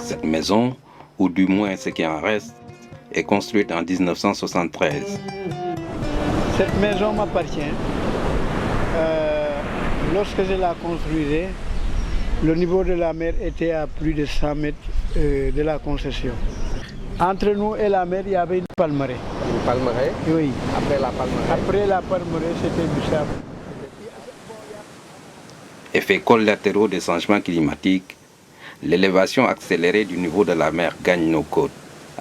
Cette maison, ou du moins ce qui en reste, est construite en 1973. Cette maison m'appartient. Lorsque je la construisais, le niveau de la mer était à plus de 100 mètres de la concession. Entre nous et la mer, il y avait une palmeraie. Une palmeraie? Oui. Après la palmeraie? Après la palmeraie, c'était du sable. Effets collatéraux des changements climatiques, l'élévation accélérée du niveau de la mer gagne nos côtes,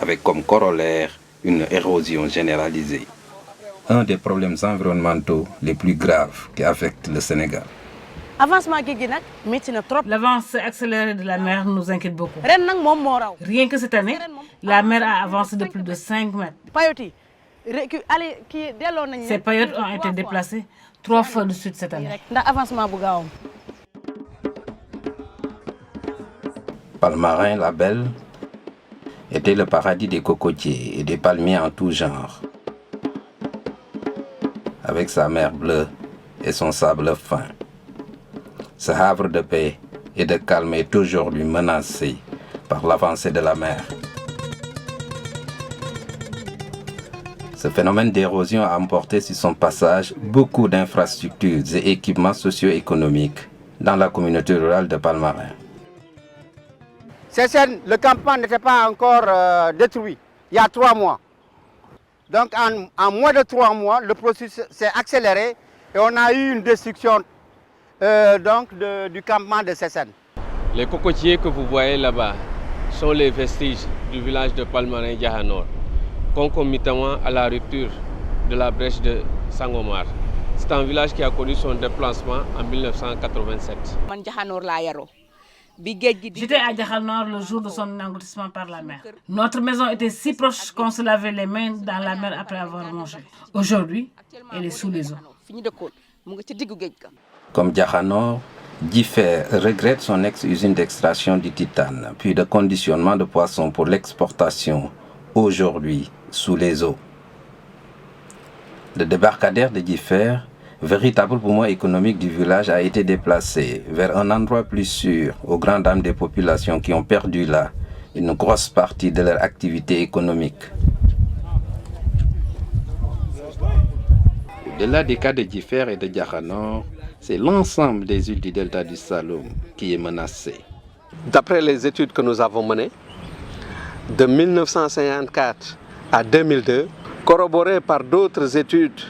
avec comme corollaire une érosion généralisée. Un des problèmes environnementaux les plus graves qui affectent le Sénégal. L'avance accélérée de la mer nous inquiète beaucoup. Rien que cette année, la mer a avancé de plus de 5 mètres. Ces paillotes ont été déplacées 3 fois de suite cette année. Palmarin, la Belle, était le paradis des cocotiers et des palmiers en tout genre. Avec sa mer bleue et son sable fin. Ce havre de paix et de calme est aujourd'hui menacé par l'avancée de la mer. Ce phénomène d'érosion a emporté sur son passage beaucoup d'infrastructures et équipements socio-économiques dans la communauté rurale de Palmarin. Le campement n'était pas encore détruit il y a 3 mois. Donc en moins de 3 mois, le processus s'est accéléré et on a eu une destruction du campement de Sessène. Les cocotiers que vous voyez là-bas sont les vestiges du village de Palmarin-Diahanor, concomitamment à la rupture de la brèche de Sangomar. C'est un village qui a connu son déplacement en 1987. J'étais à Diahanor le jour de son engloutissement par la mer. Notre maison était si proche qu'on se lavait les mains dans la mer après avoir mangé. Aujourd'hui, elle est sous les eaux. Comme Diahanor, Differ regrette son ex-usine d'extraction du titane, puis de conditionnement de poissons pour l'exportation, aujourd'hui sous les eaux. Le débarcadère de Differ, véritable poumon économique du village, a été déplacé vers un endroit plus sûr aux grandes dames des populations qui ont perdu là une grosse partie de leur activité économique. Au-delà des cas de Differ et de Diahanor, c'est l'ensemble des îles du delta du Saloum qui est menacé. D'après les études que nous avons menées, de 1954 à 2002, corroborées par d'autres études,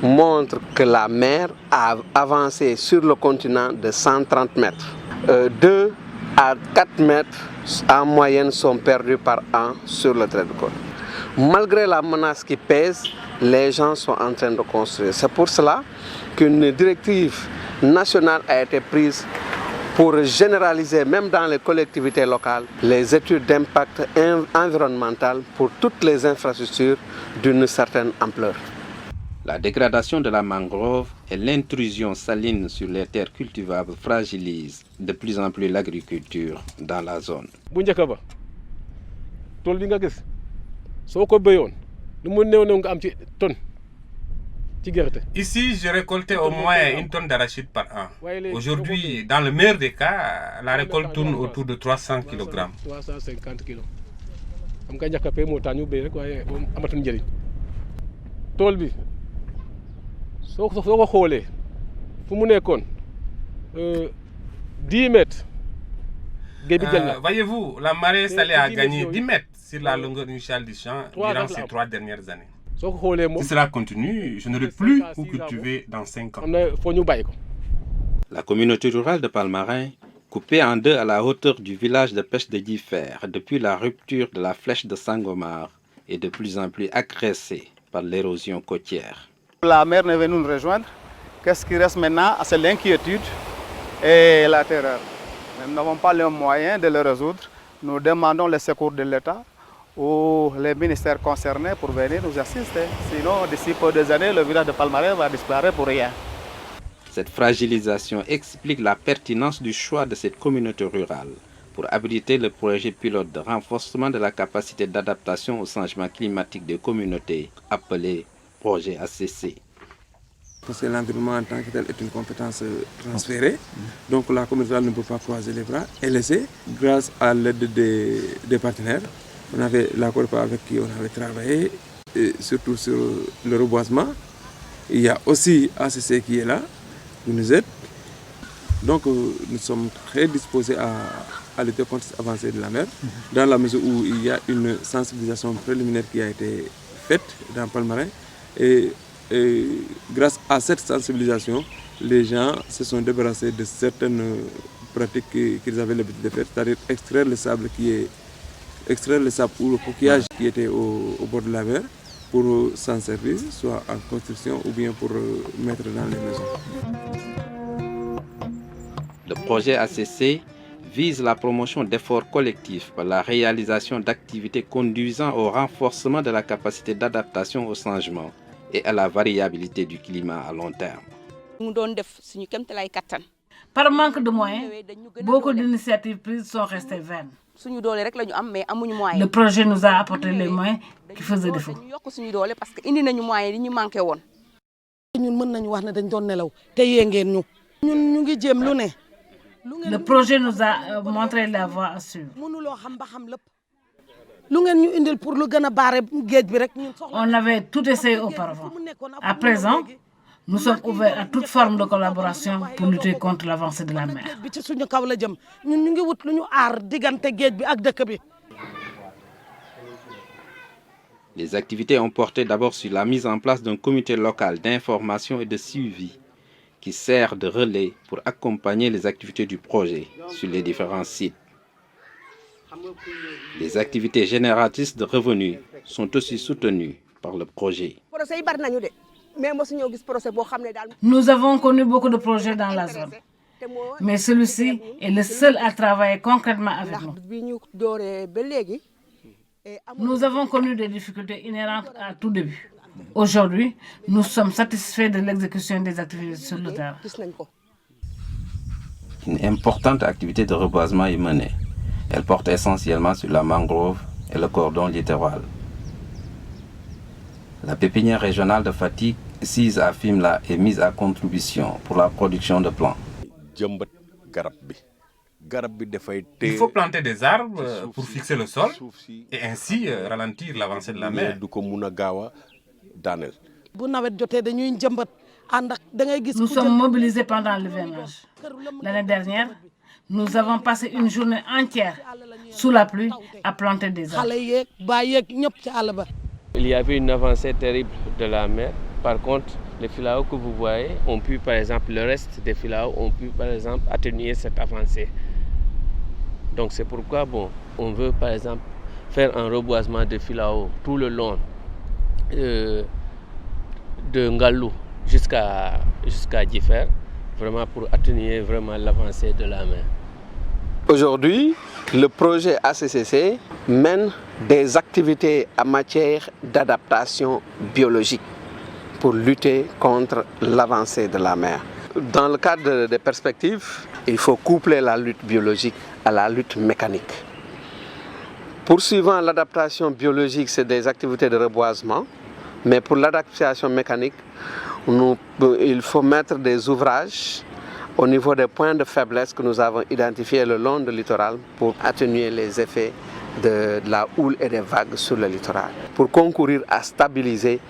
montrent que la mer a avancé sur le continent de 130 mètres. 2 à 4 mètres en moyenne sont perdus par an sur le trait de côte. Malgré la menace qui pèse, les gens sont en train de construire. C'est pour cela qu'une directive nationale a été prise pour généraliser, même dans les collectivités locales, les études d'impact environnemental pour toutes les infrastructures d'une certaine ampleur. La dégradation de la mangrove et l'intrusion saline sur les terres cultivables fragilisent de plus en plus l'agriculture dans la zone. Ici, je récoltais au moins 1 tonne d'arachide par an. Aujourd'hui, dans le meilleur des cas, la récolte tourne autour de 300 kg. 350 kg. Voyez-vous, la marée salée a gagné 10 mètres sur la longueur initiale du champ durant ces 3 dernières années. Si cela continue, je n'aurai plus où cultiver dans 5 ans. La communauté rurale de Palmarin, coupée en deux à la hauteur du village de pêche de Differ depuis la rupture de la flèche de Sangomar, est de plus en plus agressée par l'érosion côtière. La mer est venue nous rejoindre. Qu'est-ce qui reste maintenant? C'est l'inquiétude et la terreur. Nous n'avons pas les moyens de le résoudre. Nous demandons le secours de l'État ou les ministères concernés pour venir nous assister. Sinon, d'ici peu des années, le village de Palmarin va disparaître pour rien. Cette fragilisation explique la pertinence du choix de cette communauté rurale pour abriter le projet pilote de renforcement de la capacité d'adaptation au changement climatique des communautés appelé projet ACC. Parce que l'environnement en tant que tel est une compétence transférée. Donc la communauté ne peut pas croiser les bras et laisser, grâce à l'aide des partenaires. On avait la Corpa avec qui on avait travaillé, et surtout sur le reboisement. Il y a aussi ACC qui est là, qui nous aide. Donc nous sommes très disposés à lutter contre cette avancée de la mer, dans la mesure où il y a une sensibilisation préliminaire qui a été faite dans Palmarin. Et grâce à cette sensibilisation, les gens se sont débarrassés de certaines pratiques qu'ils avaient l'habitude de faire, c'est-à-dire extraire le sable ou le coquillage qui était au bord de la mer pour s'en servir, soit en construction ou bien pour mettre dans les maisons. Le projet ACC vise la promotion d'efforts collectifs par la réalisation d'activités conduisant au renforcement de la capacité d'adaptation au changement et à la variabilité du climat à long terme. Par manque de moyens, beaucoup d'initiatives prises sont restées vaines. Le projet nous a apporté les moyens qui faisaient défaut. Le projet nous a montré la voie à suivre. On avait tout essayé auparavant. À présent, nous sommes ouverts à toute forme de collaboration pour lutter contre l'avancée de la mer. Les activités ont porté d'abord sur la mise en place d'un comité local d'information et de suivi qui sert de relais pour accompagner les activités du projet sur les différents sites. Les activités génératrices de revenus sont aussi soutenues par le projet. Nous avons connu beaucoup de projets dans la zone, mais celui-ci est le seul à travailler concrètement avec nous. Nous avons connu des difficultés inhérentes à tout début. Aujourd'hui, nous sommes satisfaits de l'exécution des activités sur le terrain. Une importante activité de reboisement est menée. Elle porte essentiellement sur la mangrove et le cordon littoral. La pépinière régionale de Fatick, sise à Fimela, est mise à contribution pour la production de plants. Il faut planter des arbres pour fixer le sol et ainsi ralentir l'avancée de la mer. Nous sommes mobilisés pendant l'hivernage. L'année dernière, nous avons passé une journée entière sous la pluie à planter des arbres. Il y avait une avancée terrible de la mer. Par contre, les filaos que vous voyez ont pu, par exemple, le reste des filaos ont pu, par exemple, atténuer cette avancée. Donc c'est pourquoi, on veut, par exemple, faire un reboisement de filaos tout le long de Ngalou jusqu'à Djifer, vraiment pour atténuer vraiment l'avancée de la mer. Aujourd'hui, le projet ACCC mène des activités en matière d'adaptation biologique pour lutter contre l'avancée de la mer. Dans le cadre des perspectives, il faut coupler la lutte biologique à la lutte mécanique. Poursuivant l'adaptation biologique, c'est des activités de reboisement, mais pour l'adaptation mécanique, il faut mettre des ouvrages au niveau des points de faiblesse que nous avons identifiés le long du littoral pour atténuer les effets de la houle et des vagues sur le littoral, pour concourir à stabiliser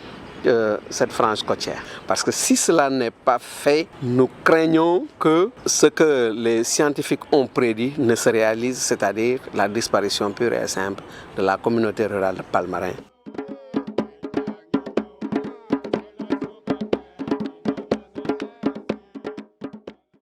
cette frange côtière. Parce que si cela n'est pas fait, nous craignons que ce que les scientifiques ont prédit ne se réalise, c'est-à-dire la disparition pure et simple de la communauté rurale de Palmarin.